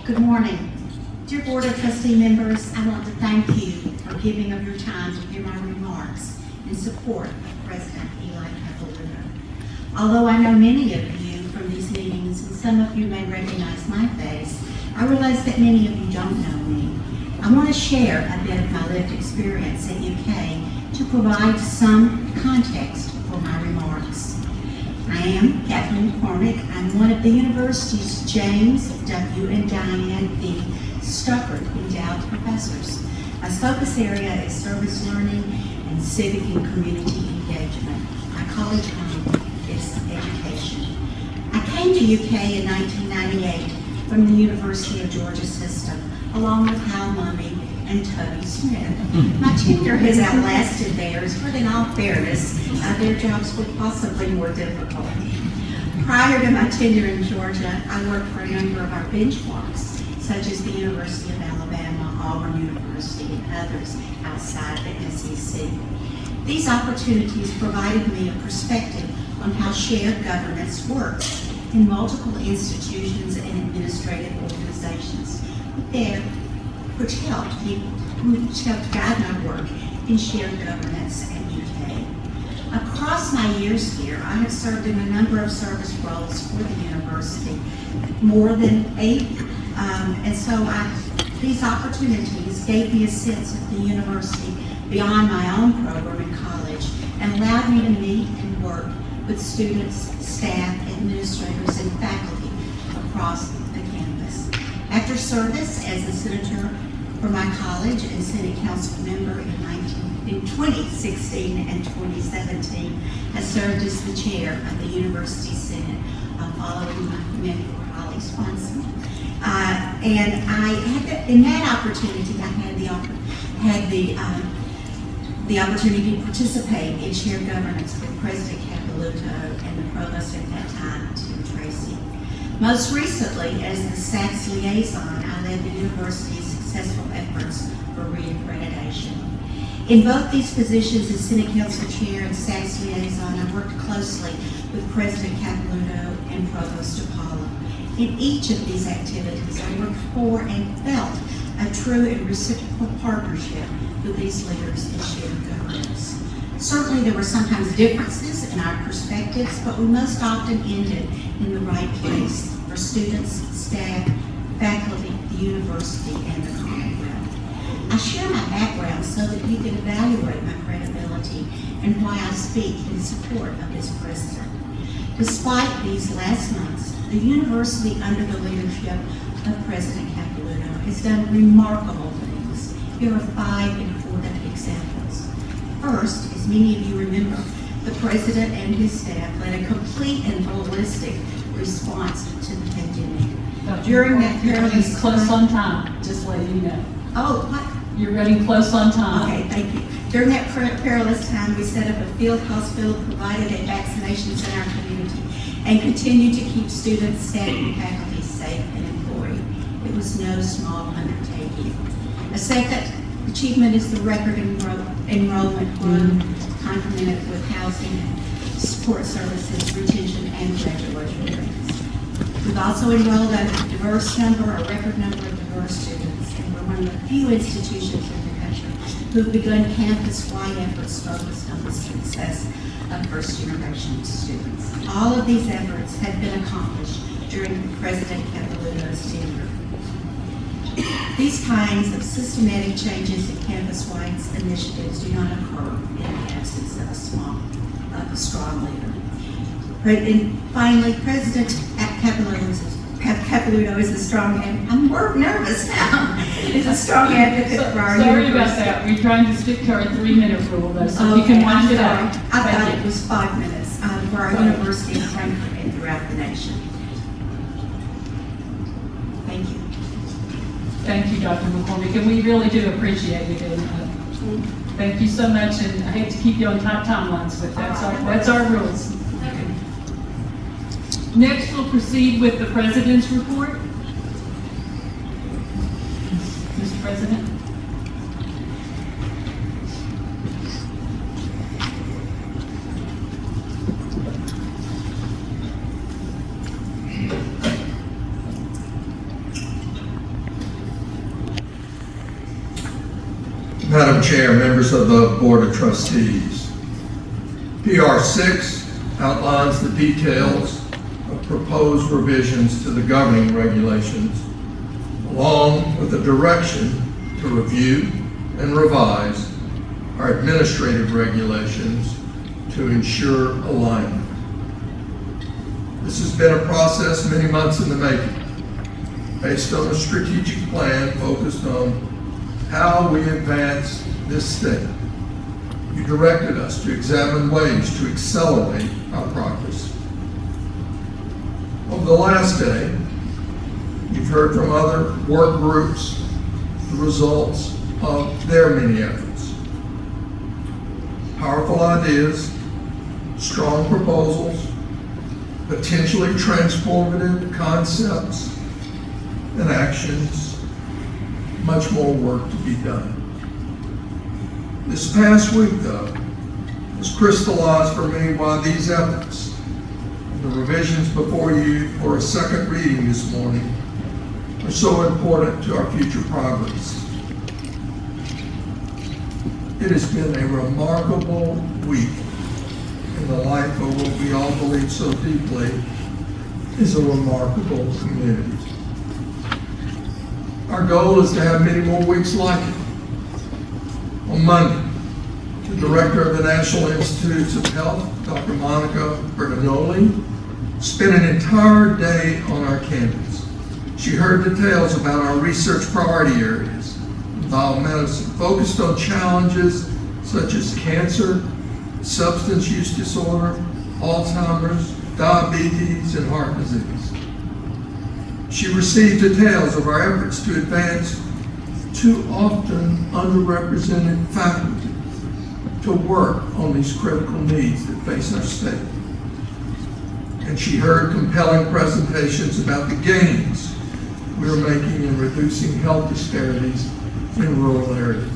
Good morning. Dear Board of Trustee members, I want to thank you for giving of your time to hear my remarks in support of President Eli Capilouto. Although I know many of you from these meetings and some of you may recognize my face, I realize that many of you don't know me. I want to share a bit of my lived experience at UK to provide some context for my remarks. I am Kathleen McCormick. I'm one of the university's James W. and Diane B. Stuckert Endowed Professors. My focus area is service learning and civic and community engagement. My college home is education. I came to UK in 1998 from the University of Georgia system, along with Hal Mummy and Toby Smith. My tenure has outlasted theirs, but in all fairness, their jobs were possibly more difficult. Prior to my tenure in Georgia, I worked for a number of our benchmarks, such as the University of Alabama, Auburn University, and others outside the SEC. These opportunities provided me a perspective on how shared governance works in multiple institutions and administrative organizations, which helped guide my work in shared governance at UK. Across my years here, I have served in a number of service roles for the university, more than 8, and so these opportunities gave me a sense of the university beyond my own program in college and allowed me to meet and work with students, staff, administrators, and faculty across the campus. After service as a senator for my college and Senate Council member in 2016 and 2017, I served as the chair of the University Senate following my mentor, Holly Swanson. In that opportunity, I had the opportunity to participate in shared governance with President Capilouto and the provost at that time, Tim Tracy. Most recently, as the SACS liaison, I led the university's successful efforts for reaccreditation. In both these positions as Senate Council Chair and SACS liaison, I worked closely with President Capilouto and Provost DePaula. In each of these activities, I worked for and felt a true and reciprocal partnership with these leaders in shared governance. Certainly, there were sometimes differences in our perspectives, but we most often ended in the right place for students, staff, faculty, the university, and the Commonwealth. I share my background so that you can evaluate my credibility and why I speak in support of this president. Despite these last months, the university under the leadership of President Capilouto has done remarkable things. Here are 5 important examples. First, as many of you remember, the president and his staff led a complete and holistic response to the pandemic. During that perilous close on time, just letting you know. Oh, what? You're running close on time. Okay, thank you. During that perilous time, we set up a field hospital, provided a vaccinations in our community, and continued to keep students, staff, and faculty safe and employed. It was no small undertaking. A second achievement is the record enrollment growth, complemented with housing and support services, retention, and graduation rates. We've also enrolled a record number of diverse students, and we're one of the few institutions in the country who've begun campus-wide efforts focused on the success of first-generation students. All of these efforts have been accomplished during President Capilouto's tenure. These kinds of systematic changes in campus-wide initiatives do not occur in the absence of a strong leader. And finally, President Capilouto is a strong, and I'm more nervous now, is a strong advocate for our Sorry university. about that. We're trying to stick to our 3-minute rule, though, so you Okay, can wind I'm it sorry. up. I Thank thought you. it was 5 minutes for our university in Frankfurt and throughout the nation. Thank you. Thank you, Dr. McCormick, and we really do appreciate you doing that. Thank you so much, and I hate to keep you on tight timelines, but that's our rules. Next, we'll proceed with the President's report. Mr. President. Madam Chair, members of the Board of Trustees, PR 6 outlines the details of proposed revisions to the governing regulations, along with the direction to review and revise our administrative regulations to ensure alignment. This has been a process many months in the making, based on a strategic plan focused on how we advance this state. You directed us to examine ways to accelerate our progress. Over the last day, you've heard from other work groups the results of their many efforts. Powerful ideas, strong proposals, potentially transformative concepts and actions, much more work to be done. This past week, though, has crystallized for me why these efforts, the revisions before you for a second reading this morning, are so important to our future progress. It has been a remarkable week in the life of what we all believe so deeply is a remarkable community. Our goal is to have many more weeks like it. On Monday, the Director of the National Institutes of Health, Dr. Monica Bertagnoli, spent an entire day on our campus. She heard details about our research priority areas in biomedicine, focused on challenges such as cancer, substance use disorder, Alzheimer's, diabetes, and heart disease. She received details of our efforts to advance too often underrepresented faculty to work on these critical needs that face our state. And she heard compelling presentations about the gains we're making in reducing health disparities in rural areas.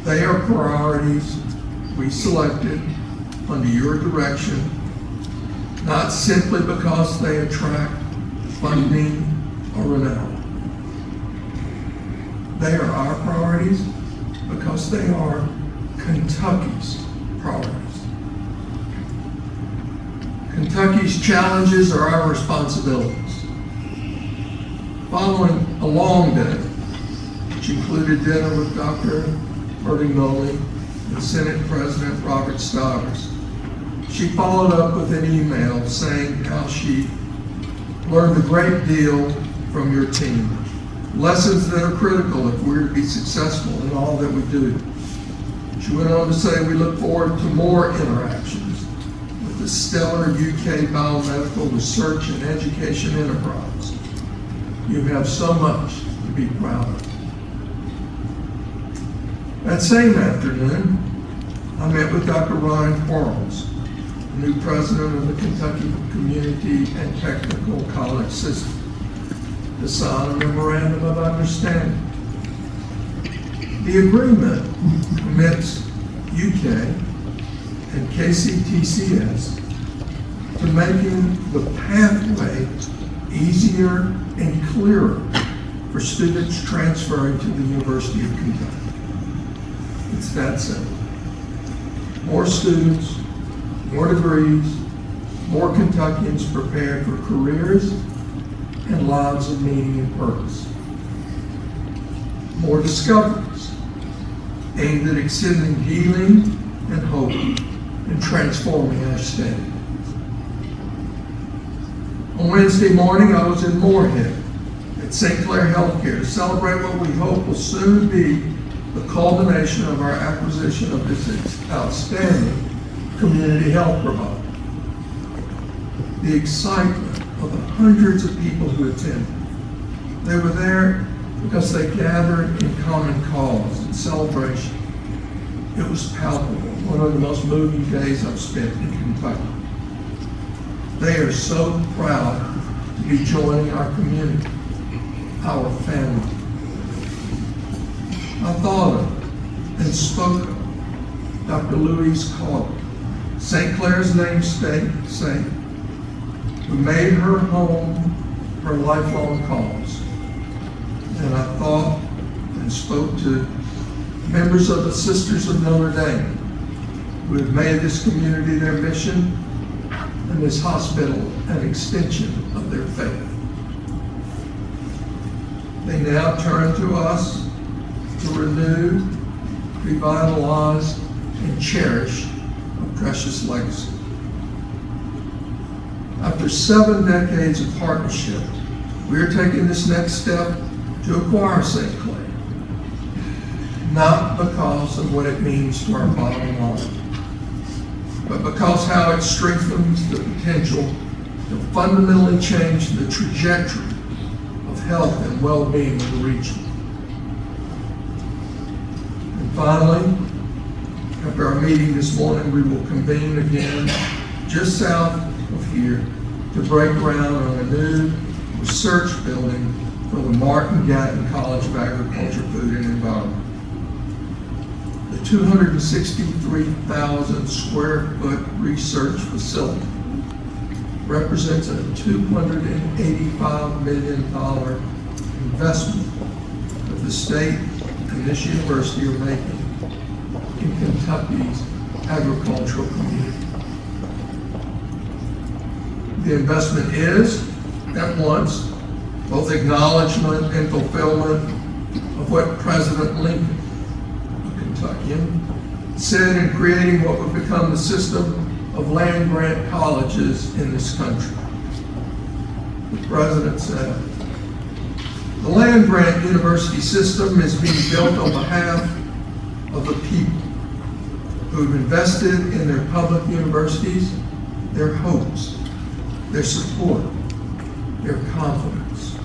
They are priorities we selected under your direction, not simply because they attract funding or renown. They are our priorities because they are Kentucky's priorities. Kentucky's challenges are our responsibilities. Following a long day, which included dinner with Dr. Bertagnoli and Senate President Robert Stiers, she followed up with an email saying how she learned a great deal from your team. Lessons that are critical if we're to be successful in all that we do. She went on to say, we look forward to more interactions with the stellar UK biomedical research and education enterprise. You have so much to be proud of. That same afternoon, I met with Dr. Ryan Quarles, the new president of the Kentucky Community and Technical College System, to sign a memorandum of understanding. The agreement commits UK and KCTCS to making the pathway easier and clearer for students transferring to the University of Kentucky. It's that simple. More students, more degrees, more Kentuckians prepared for careers and lives of meaning and purpose. More discoveries aimed at extending healing and hope and transforming our state. On Wednesday morning, I was in Moorhead at St. Clair Healthcare to celebrate what we hope will soon be the culmination of our acquisition of this outstanding community health provider. The excitement of the hundreds of people who attended. They were there because they gathered in common cause and celebration. It was palpable, one of the most moving days I've spent in Kentucky. They are so proud to be joining our community, our family. I thought of and spoke of Dr. Louise Carter, St. Clair's namesake saint, who made her home her lifelong cause. And I thought and spoke to members of the Sisters of Notre Dame, who have made this community their mission and this hospital an extension of their faith. They now turn to us to renew, revitalize, and cherish a precious legacy. After 7 decades of partnership, we are taking this next step to acquire St. Clair, not because of what it means to our bottom line, but because how it strengthens the potential to fundamentally change the trajectory of health and well-being of the region. And finally, after our meeting this morning, we will convene again just south of here to break ground on a new research building for the Martin Gatton College of Agriculture, Food and Environment. The 263,000 square foot research facility represents a $285 million investment that the state and this university are making in Kentucky's agricultural community. The investment is, at once, both acknowledgement and fulfillment of what President Lincoln, a Kentuckian, said in creating what would become the system of land-grant colleges in this country. The President said, "The land-grant university system is being built on behalf of the people who have invested in their public universities, their hopes, their support, their confidence."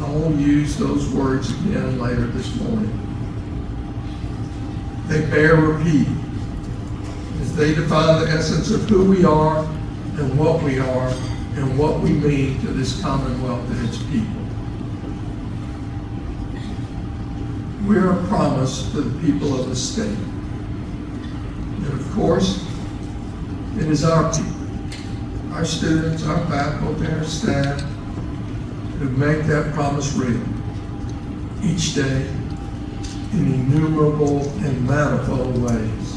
I will use those words again later this morning. They bear repeating as they define the essence of who we are and what we mean to this Commonwealth and its people. We are a promise to the people of the state. And of course, it is our people, our students, our faculty, our staff, who make that promise real each day in innumerable and manifold ways.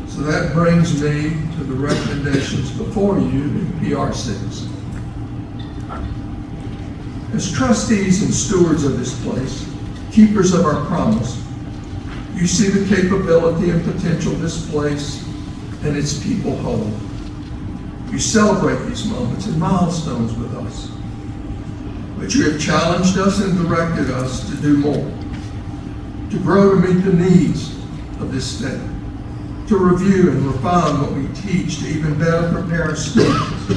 So that brings me to the recommendations before you in PR6. As trustees and stewards of this place, keepers of our promise, you see the capability and potential this place and its people hold. You celebrate these moments and milestones with us. But you have challenged us and directed us to do more, to grow to meet the needs of this state, to review and refine what we teach to even better prepare our students,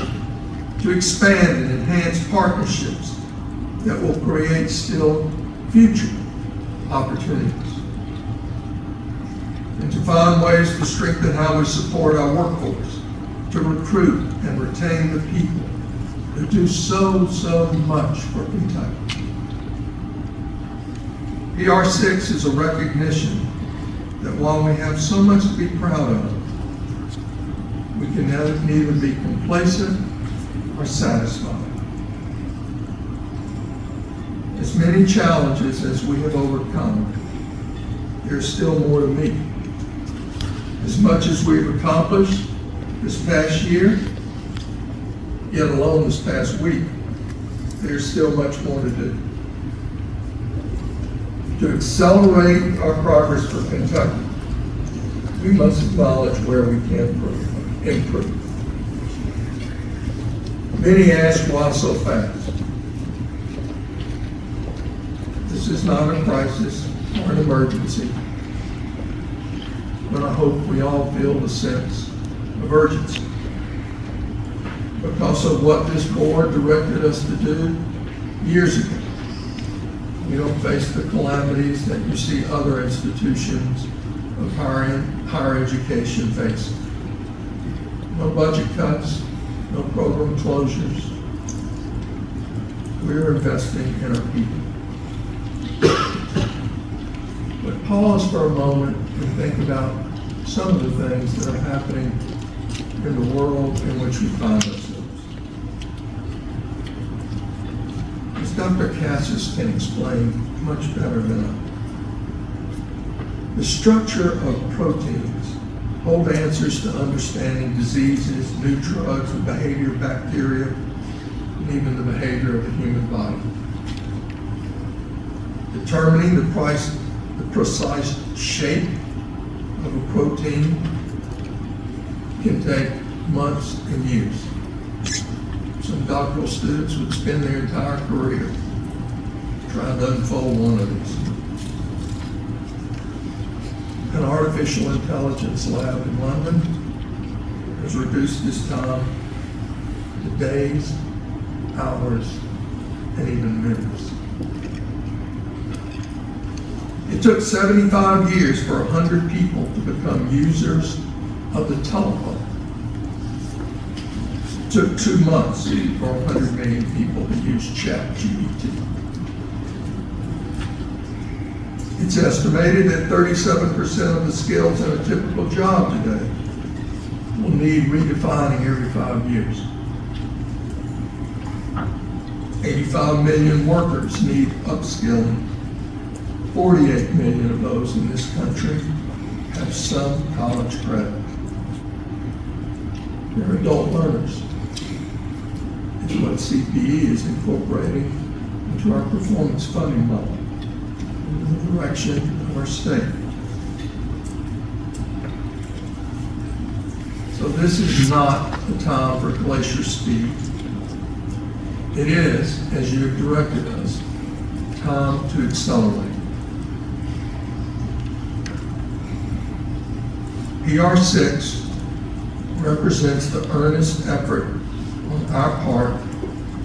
to expand and enhance partnerships that will create still future opportunities, and to find ways to strengthen how we support our workforce, to recruit and retain the people who do so much for Kentucky. PR6 is a recognition that while we have so much to be proud of, we can neither be complacent or satisfied. As many challenges as we have overcome, there's still more to meet. As much as we've accomplished this past year, yet alone this past week, there's still much more to do. To accelerate our progress for Kentucky, we must acknowledge where we can improve. Many ask, why so fast? This is not a crisis or an emergency, but I hope we all feel the sense of urgency because of what this board directed us to do years ago. We don't face the calamities that you see other institutions of higher education face. No budget cuts, no program closures. We're investing in our people. But pause for a moment and think about some of the things that are happening in the world in which we find ourselves. As Dr. Cassis can explain much better than I. The structure of proteins hold answers to understanding diseases, new drugs, the behavior of bacteria, and even the behavior of the human body. Determining the precise shape of a protein can take months and years. Some doctoral students would spend their entire career trying to unfold one of these. An artificial intelligence lab in London has reduced this time to days, hours, and even minutes. It took 75 years for 100 people to become users of the telephone. It took 2 months for 100 million people to use ChatGPT. It's estimated that 37% of the skills in a typical job today will need redefining every 5 years. 85 million workers need upskilling. 48 million of those in this country have some college credit. They're adult learners. It's what CPE is incorporating into our performance funding model in the direction of our state. So this is not the time for glacier speed. It is, as you have directed us, time to accelerate. PR6 represents the earnest effort on our part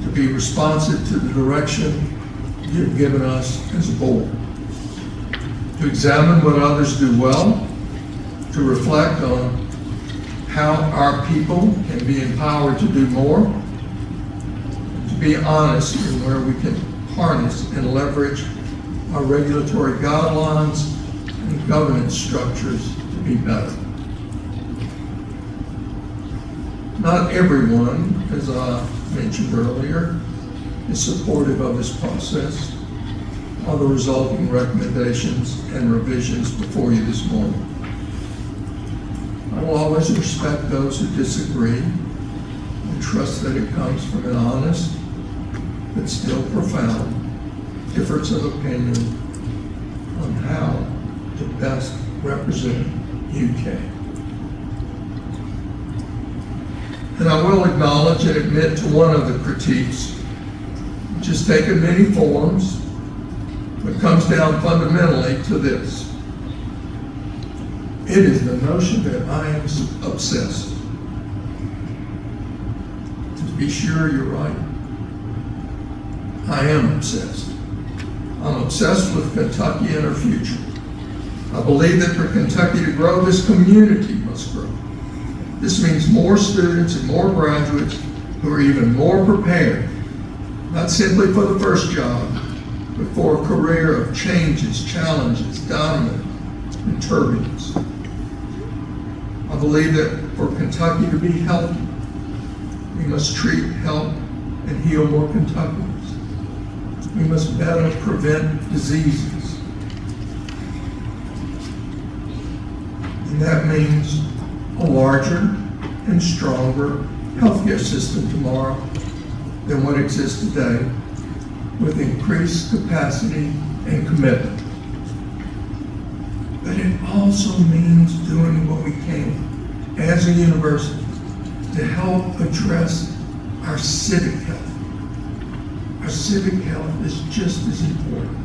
to be responsive to the direction you have given us as a board, to examine what others do well, to reflect on how our people can be empowered to do more, and to be honest in where we can harness and leverage our regulatory guidelines and governance structures to be better. Not everyone, as I mentioned earlier, is supportive of this process or the resulting recommendations and revisions before you this morning. I will always respect those who disagree and trust that it comes from an honest but still profound difference of opinion on how to best represent UK. And I will acknowledge and admit to one of the critiques, which has taken many forms, but comes down fundamentally to this. It is the notion that I am obsessed. To be sure, you're right. I am obsessed. I'm obsessed with Kentucky and her future. I believe that for Kentucky to grow, this community must grow. This means more students and more graduates who are even more prepared, not simply for the first job, but for a career of changes, challenges, dominance, and turbulence. I believe that for Kentucky to be healthy, we must treat, help, and heal more Kentuckians. We must better prevent diseases. And that means a larger and stronger healthcare system tomorrow than what exists today, with increased capacity and commitment. But it also means doing what we can as a university to help address our civic health. Our civic health is just as important.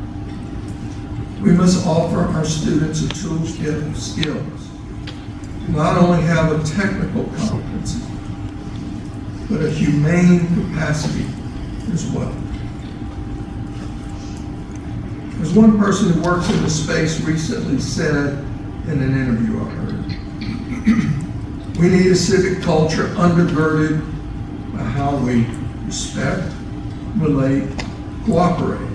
We must offer our students a toolkit of skills to not only have a technical competency, but a humane capacity as well. As one person who works in the space recently said in an interview I heard, we need a civic culture undergirded by how we respect, relate, cooperate,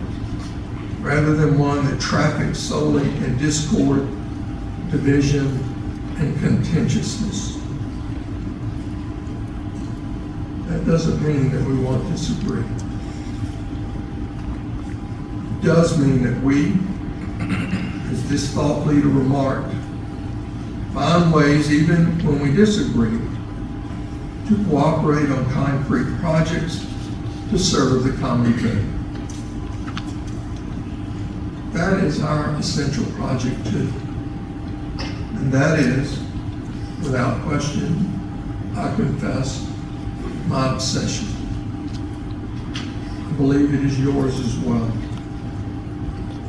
rather than one that traffics solely in discord, division, and contentiousness. That doesn't mean that we won't disagree. does mean that we, as this thought leader remarked, find ways, even when we disagree, to cooperate on concrete projects to serve the common good. That is our essential project too. And that is, without question, I confess, my obsession. I believe it is yours as well.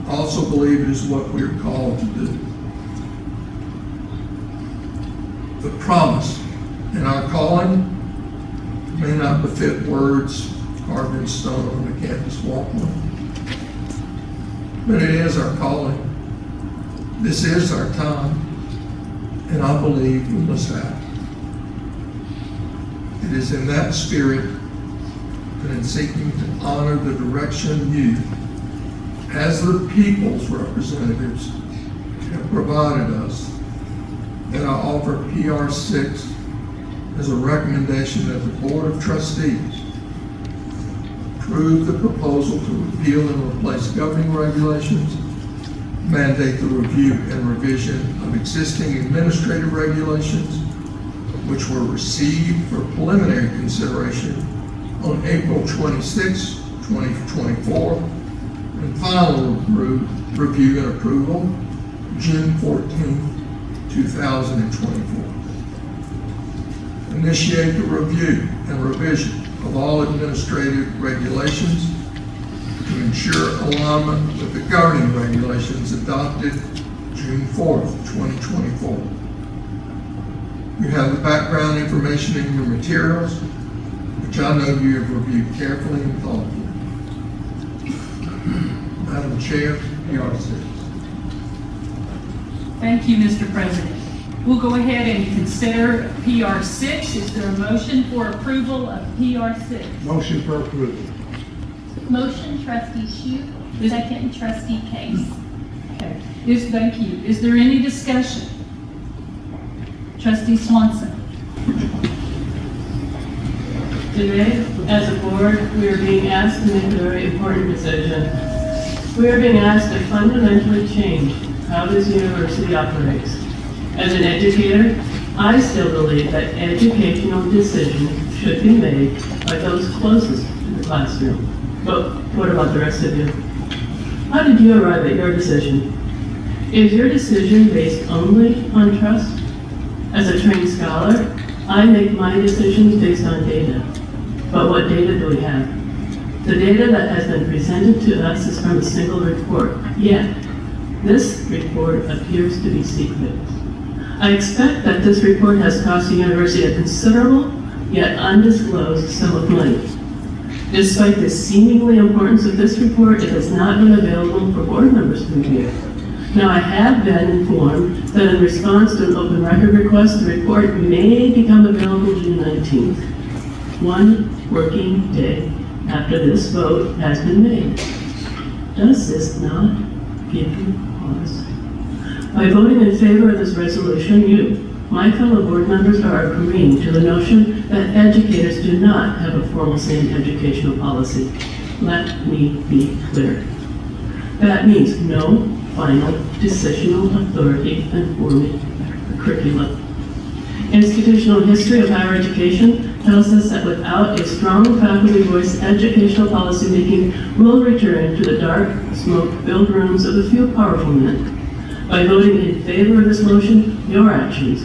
I also believe it is what we are called to do. The promise in our calling may not befit words carved in stone on the campus walkway, but it is our calling. This is our time, and I believe we must act. It is in that spirit and in seeking to honor the direction you, as the people's representatives, have provided us, that I offer PR 6 as a recommendation that the Board of Trustees approve the proposal to repeal and replace governing regulations, mandate the review and revision of existing administrative regulations, which were received for preliminary consideration on April 26, 2024, and final review and approval June 14, 2024. Initiate the review and revision of all administrative regulations to ensure alignment with the governing regulations adopted June 4th, 2024. You have the background information in your materials, which I know you have reviewed carefully and thoughtfully. Madam Chair, PR 6. Thank you, Mr. President. We'll go ahead and consider PR 6. Is there a motion for approval of PR 6? Motion for approval. Motion, trustee Shu. Second, trustee Case. Okay. Thank you. Is there any discussion? Trustee Swanson. Today, as a board, we are being asked to make a very important decision. We are being asked to fundamentally change how this university operates. As an educator, I still believe that educational decisions should be made by those closest to the classroom. But what about the rest of you? How did you arrive at your decision? Is your decision based only on trust? As a trained scholar, I make my decisions based on data. But what data do we have? The data that has been presented to us is from a single report. Yet, this report appears to be secret. I expect that this report has cost the university a considerable, yet undisclosed sum of money. Despite the seemingly importance of this report, it has not been available for board members to review. Now, I have been informed that in response to an open record request, the report may become available June 19th, one working day after this vote has been made. Does this not give you pause? By voting in favor of this resolution, you, my fellow board members, are agreeing to the notion that educators do not have a formal say in educational policy. Let me be clear. That means no final decisional authority in forming the curriculum. Institutional history of higher education tells us that without a strong faculty voice, educational policymaking will return to the dark, smoke-filled rooms of a few powerful men. By voting in favor of this motion, your actions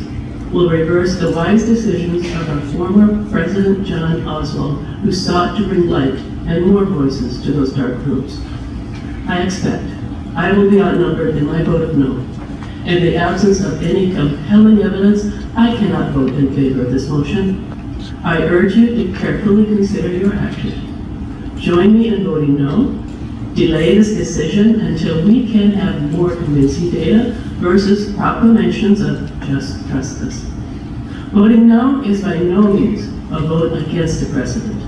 will reverse the wise decisions of our former President John Oswald, who sought to bring light and more voices to those dark rooms. I expect I will be outnumbered in my vote of no. In the absence of any compelling evidence, I cannot vote in favor of this motion. I urge you to carefully consider your action. Join me in voting no. Delay this decision until we can have more convincing data versus proclamations of just trust us. Voting no is by no means a vote against the precedent.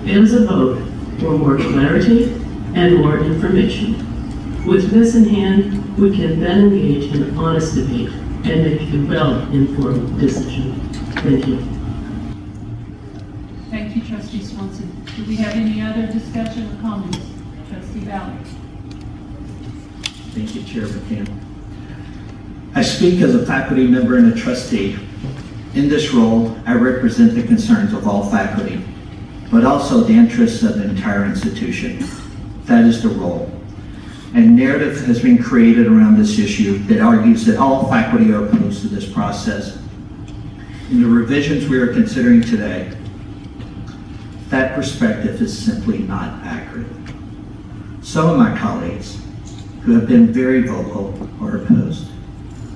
It is a vote for more clarity and more information. With this in hand, we can then engage in an honest debate and make a well-informed decision. Thank you. Thank you, Trustee Swanson. Do we have any other discussion or comments? Trustee Ballard. Thank you, Chair McCann. I speak as a faculty member and a trustee. In this role, I represent the concerns of all faculty, but also the interests of the entire institution. That is the role. A narrative has been created around this issue that argues that all faculty are opposed to this process. In the revisions we are considering today, that perspective is simply not accurate. Some of my colleagues who have been very vocal are opposed.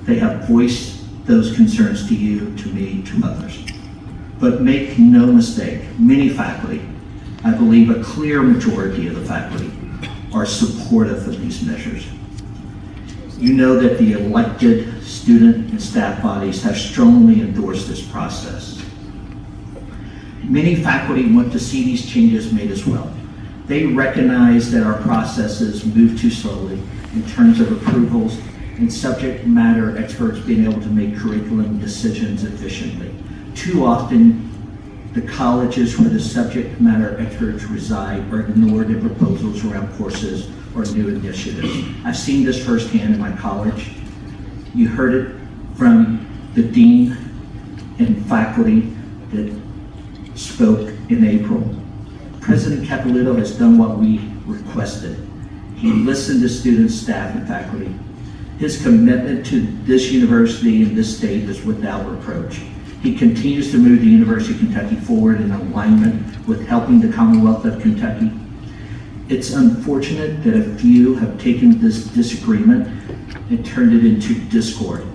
They have voiced those concerns to you, to me, to others. But make no mistake, many faculty, I believe a clear majority of the faculty, are supportive of these measures. You know that the elected student and staff bodies have strongly endorsed this process. Many faculty want to see these changes made as well. They recognize that our processes move too slowly in terms of approvals and subject matter experts being able to make curriculum decisions efficiently. Too often, the colleges where the subject matter experts reside are ignored in proposals around courses or new initiatives. I've seen this firsthand in my college. You heard it from the dean and faculty that spoke in April. President Caputo has done what we requested. He listened to students, staff, and faculty. His commitment to this university and this state is without reproach. He continues to move the University of Kentucky forward in alignment with helping the Commonwealth of Kentucky. It's unfortunate that a few have taken this disagreement and turned it into discord.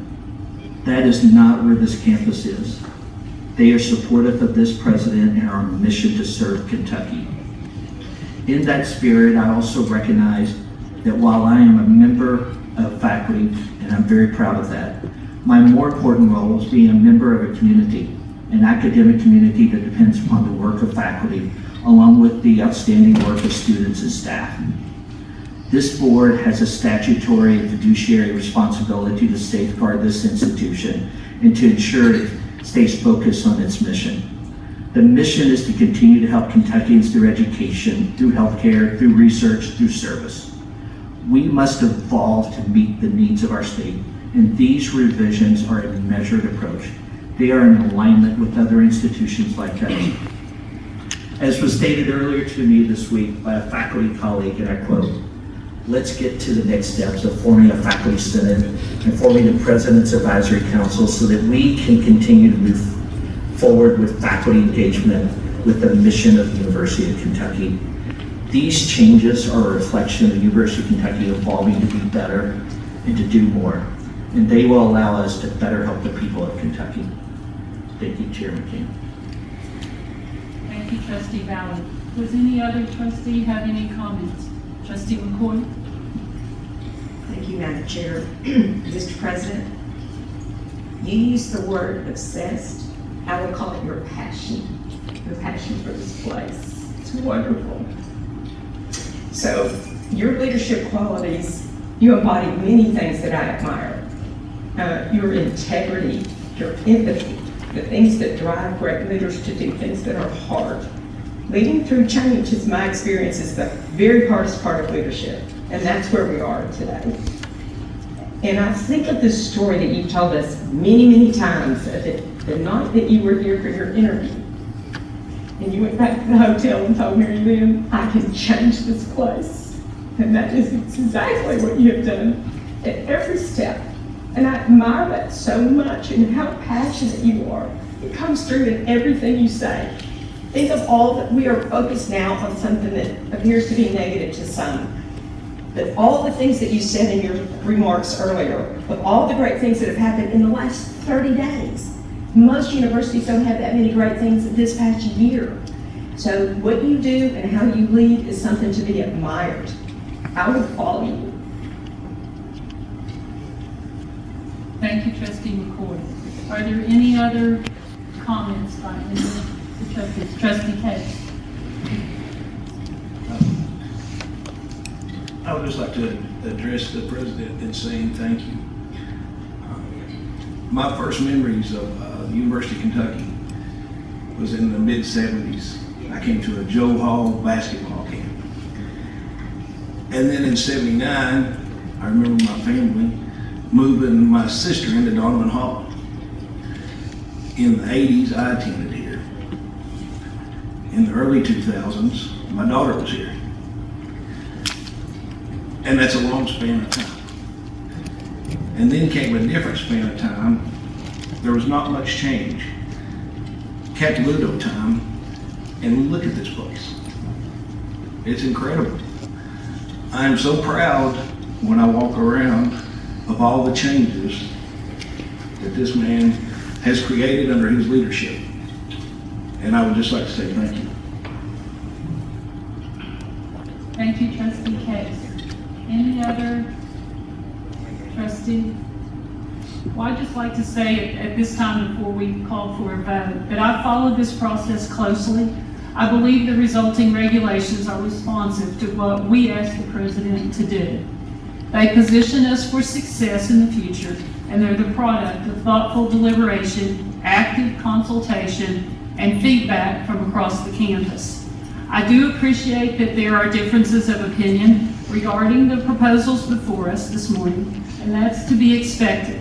That is not where this campus is. They are supportive of this president and our mission to serve Kentucky. In that spirit, I also recognize that while I am a member of faculty, and I'm very proud of that, my more important role is being a member of a community, an academic community that depends upon the work of faculty, along with the outstanding work of students and staff. This board has a statutory and fiduciary responsibility to safeguard this institution and to ensure it stays focused on its mission. The mission is to continue to help Kentuckians through education, through healthcare, through research, through service. We must evolve to meet the needs of our state, and these revisions are a measured approach. They are in alignment with other institutions like that. As was stated earlier to me this week by a faculty colleague, and I quote, "Let's get to the next steps of forming a faculty senate and forming the President's Advisory Council so that we can continue to move forward with faculty engagement with the mission of the University of Kentucky." These changes are a reflection of the University of Kentucky evolving to be better and to do more, and they will allow us to better help the people of Kentucky. Thank you, Chair McCann. Thank you, Trustee Ballard. Does any other trustee have any comments? Trustee McCoy? Thank you, Madam Chair. Mr. President, you used the word obsessed. I would call it your passion for this place. It's wonderful. So, your leadership qualities, you embody many things that I admire. Your integrity, your empathy, the things that drive great leaders to do things that are hard. Leading through change, is my experience, is the very hardest part of leadership, and that's where we are today. And I think of this story that you've told us many, many times, the night that you were here for your interview, and you went back to the hotel and told Mary Lynn, "I can change this place." And that is exactly what you have done at every step. And I admire that so much and how passionate you are. It comes through in everything you say. Think of all that we are focused now on something that appears to be negative to some. But all the things that you said in your remarks earlier, of all the great things that have happened in the last 30 days, most universities don't have that many great things this past year. So what you do and how you lead is something to be admired. I would follow you. Thank you, Trustee McCoy. Are there any other comments by any of the trustees? Trustee Case? I would just like to address the president in saying thank you. My first memories of the University of Kentucky was in the mid-70s. I came to a Joe Hall basketball camp. And then in '79, I remember my family moving my sister into Donovan Hall. In the 80s, I attended here. In the early 2000s, my daughter was here. And that's a long span of time. And then came a different span of time. There was not much change. Cataludo time, and we look at this place. It's incredible. I am so proud when I walk around of all the changes that this man has created under his leadership. And I would just like to say thank you. Thank you, Trustee Case. Any other trustee? Well, I'd just like to say at this time before we call for a vote that I followed this process closely. I believe the resulting regulations are responsive to what we asked the president to do. They position us for success in the future, and they're the product of thoughtful deliberation, active consultation, and feedback from across the campus. I do appreciate that there are differences of opinion regarding the proposals before us this morning, and that's to be expected,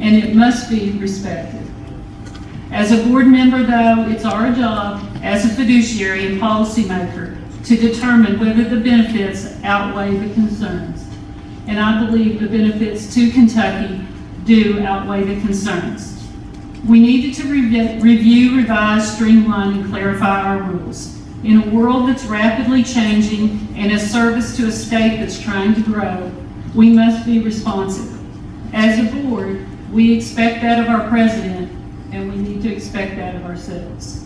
and it must be respected. As a board member, though, it's our job as a fiduciary and policymaker to determine whether the benefits outweigh the concerns. And I believe the benefits to Kentucky do outweigh the concerns. We needed to review, revise, streamline, and clarify our rules. In a world that's rapidly changing and a service to a state that's trying to grow, we must be responsive. As a board, we expect that of our president, and we need to expect that of ourselves.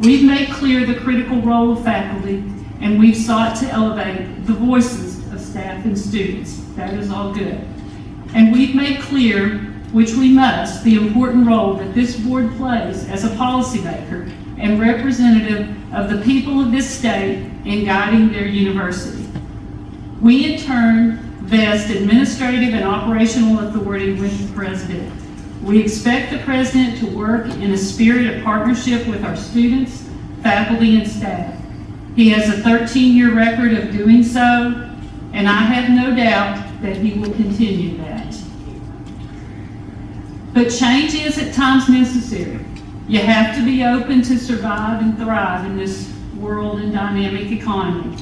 We've made clear the critical role of faculty, and we've sought to elevate the voices of staff and students. That is all good. And we've made clear, which we must, the important role that this board plays as a policymaker and representative of the people of this state in guiding their university. We, in turn, vest administrative and operational authority with the president. We expect the president to work in a spirit of partnership with our students, faculty, and staff. He has a 13-year record of doing so, and I have no doubt that he will continue that. But change is at times necessary. You have to be open to survive and thrive in this world and dynamic economy.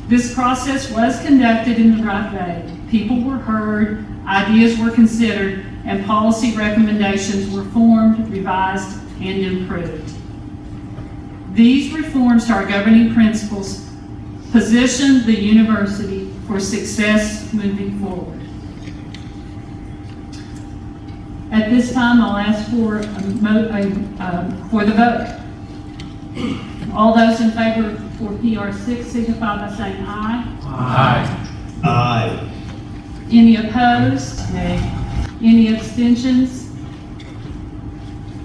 This process was conducted in the right way. People were heard, ideas were considered, and policy recommendations were formed, revised, and improved. These reforms to our governing principles position the university for success moving forward. At this time, I'll ask for the vote. All those in favor for PR6 signify by saying aye. Aye. Aye. Any opposed? Nay. Any abstentions?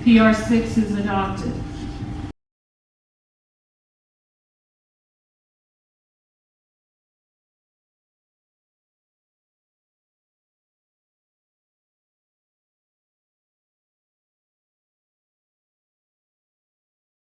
PR6 is adopted.